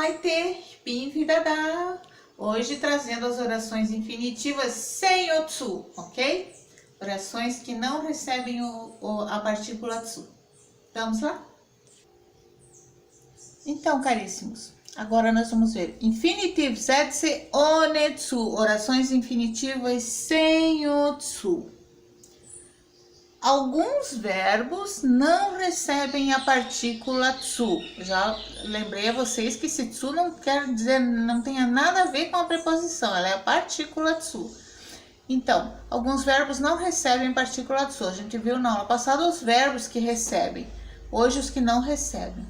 Maite, bem-vinda da. Hoje trazendo as orações infinitivas sem o tsu, ok? Orações que não recebem a partícula tsu. Vamos lá? Então, caríssimos, agora nós vamos ver infinitive sätze ohne tsu, orações infinitivas sem o tsu. Alguns verbos não recebem a partícula tsu. Já lembrei a vocês que esse tsu não quer dizer, não tem nada a ver com a preposição, ela é a partícula tsu. Então, alguns verbos não recebem partícula tsu. A gente viu na aula passada os verbos que recebem, hoje os que não recebem.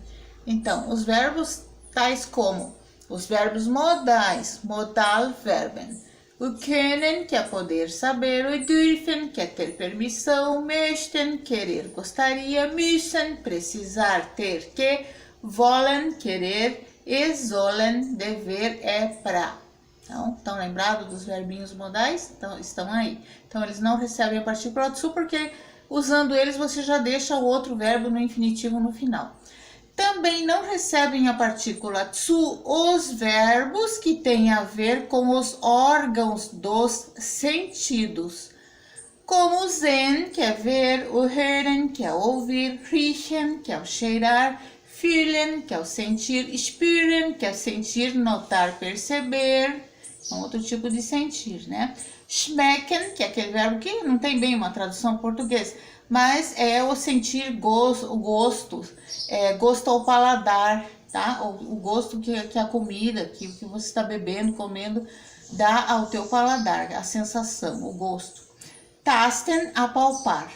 Então, os verbos tais como os verbos modais, Modalverben. O können, que é poder, saber. O dürfen, que é ter permissão. Möchten, querer, gostaria. Müssen, precisar, ter que. Wollen, querer. E sollen, dever, é pra. Então, estão lembrados dos verbinhos modais? Então, estão aí. Então, eles não recebem a partícula tsu porque usando eles você já deixa o outro verbo no infinitivo no final. Também não recebem a partícula tsu os verbos que têm a ver com os órgãos dos sentidos, como o sehen, que é ver, o hören, que é ouvir, riechen, que é o cheirar, fühlen, que é o sentir, spüren, que é sentir, notar, perceber, é um outro tipo de sentir, né? Schmecken, que é aquele verbo que não tem bem uma tradução em português, mas é o sentir gosto, o gosto, gosto ao paladar, tá? O gosto que a comida, que você está bebendo, comendo, dá ao teu paladar, a sensação, o gosto. Tasten, apalpar.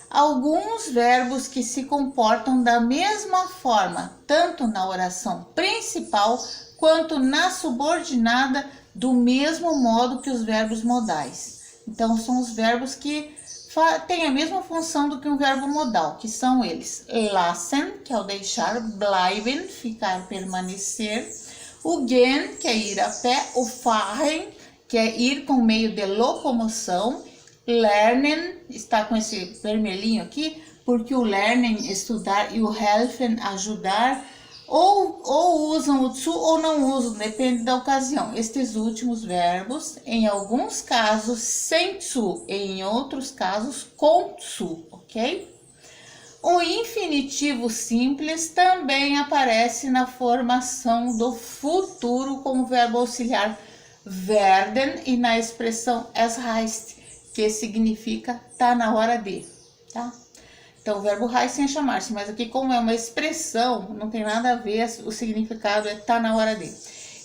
Alguns verbos que se comportam da mesma forma, tanto na oração principal quanto na subordinada, do mesmo modo que os verbos modais. Então, são os verbos que têm a mesma função do que um verbo modal, que são eles: lassen, que é o deixar, bleiben, ficar, permanecer, o gehen, que é ir a pé, o fahren, que é ir com meio de locomoção, lernen, está com esse vermelhinho aqui, porque o lernen, estudar, e o helfen, ajudar, ou usam o tsu ou não usam, depende da ocasião. Estes últimos verbos, em alguns casos sem tsu, em outros casos com tsu, ok? O infinitivo simples também aparece na formação do futuro como verbo auxiliar werden e na expressão es heißt, que significa tá na hora de, tá? Então, o verbo heißen é chamar-se, mas aqui como é uma expressão, não tem nada a ver, o significado é tá na hora de.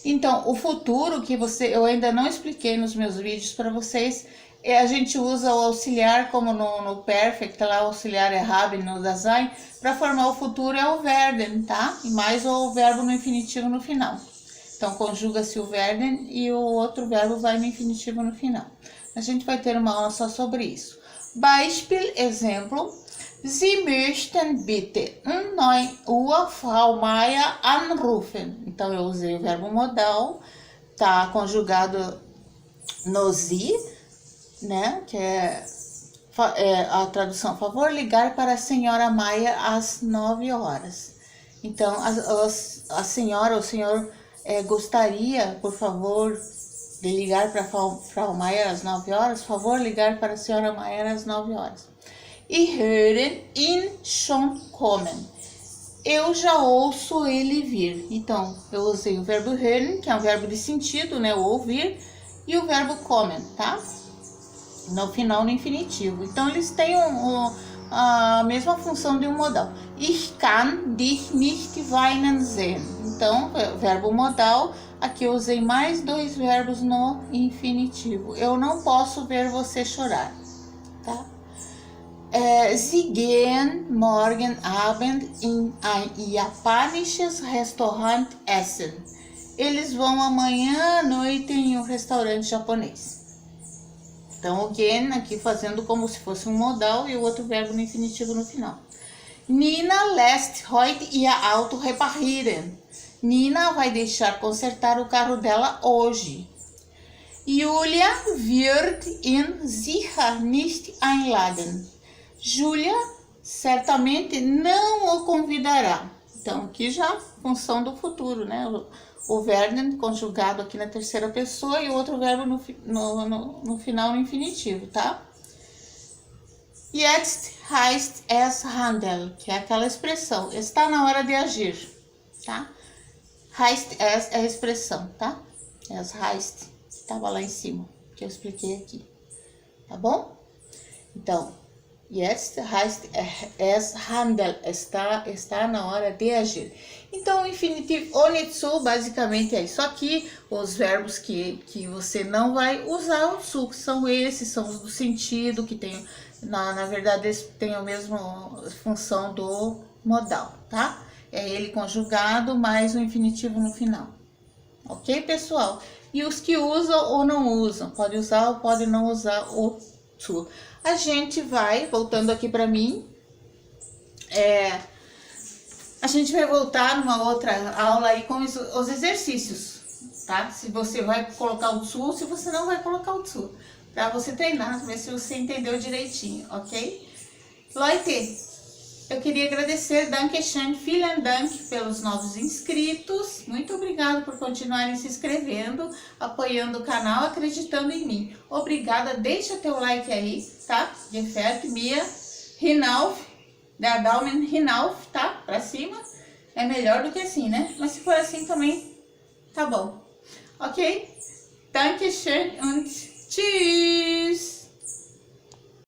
Então, o futuro que eu ainda não expliquei nos meus vídeos para vocês, a gente usa o auxiliar como no perfect, lá o auxiliar é haben no Dasein, para formar o futuro é o werden, tá? E mais o verbo no infinitivo no final. Então, conjuga-se o werden e o outro verbo vai no infinitivo no final. A gente vai ter uma aula só sobre isso. Beispiel, exemplo. Sie möchten bitte 9 Uhr Frau Meier anrufen. Então, eu usei o verbo modal, tá conjugado no sie, né? Que é a tradução, favor ligar para a senhora Meier às 9 horas. Então, a senhora, o senhor gostaria, por favor, de ligar para a Frau Meier às 9 horas? Favor ligar para a senhora Meier às 9 horas. E hören ihn schon kommen. Eu já ouço ele vir. Então, eu usei o verbo hören, que é um verbo de sentido, né? O ouvir, e o verbo kommen, tá? No final, no infinitivo. Então, eles têm a mesma função de um modal. Ich kann dich nicht weinen sehen. Então, verbo modal, aqui eu usei mais dois verbos no infinitivo. Eu não posso ver você chorar, tá? Sie gehen morgen Abend in ein japanisches Restaurant essen. Eles vão amanhã à noite em um restaurante japonês. Então, o gehen aqui fazendo como se fosse um modal e o outro verbo no infinitivo no final. Nina lässt heute ihr Auto reparieren. Nina vai deixar consertar o carro dela hoje. Julia wird ihn sicher nicht einladen. Júlia certamente não o convidará. Então, aqui já função do futuro, né? O werden conjugado aqui na terceira pessoa e o outro verbo no final no infinitivo, tá? Jetzt heißt es handeln, que é aquela expressão, está na hora de agir, tá? Heißt es é a expressão, tá? Es heißt, estava lá em cima, que eu expliquei aqui, tá bom? Então, jetzt heißt es handeln, está na hora de agir. Então, o infinitivo ohne zu, basicamente é isso aqui. Os verbos que você não vai usar o zu, são esses, são os do sentido, que tem, na verdade, eles têm a mesma função do modal, tá? É ele conjugado mais o infinitivo no final. Ok, pessoal? E os que usam ou não usam, pode usar ou pode não usar o zu. A gente vai, voltando aqui para mim, a gente vai voltar numa outra aula aí com os exercícios, tá? Se você vai colocar o zu, se você não vai colocar o zu, para você treinar, ver se você entendeu direitinho, ok? Leute, eu queria agradecer, Dankeschön, vielen Dank pelos novos inscritos, muito obrigado por continuarem se inscrevendo, apoiando o canal, acreditando em mim. Obrigada, deixa teu like aí, tá? Gefällt mir, hinauf, der Daumen hinauf, tá? Pra cima, é melhor do que assim, né? Mas se for assim também, tá bom. Ok? Dankeschön und tschüss!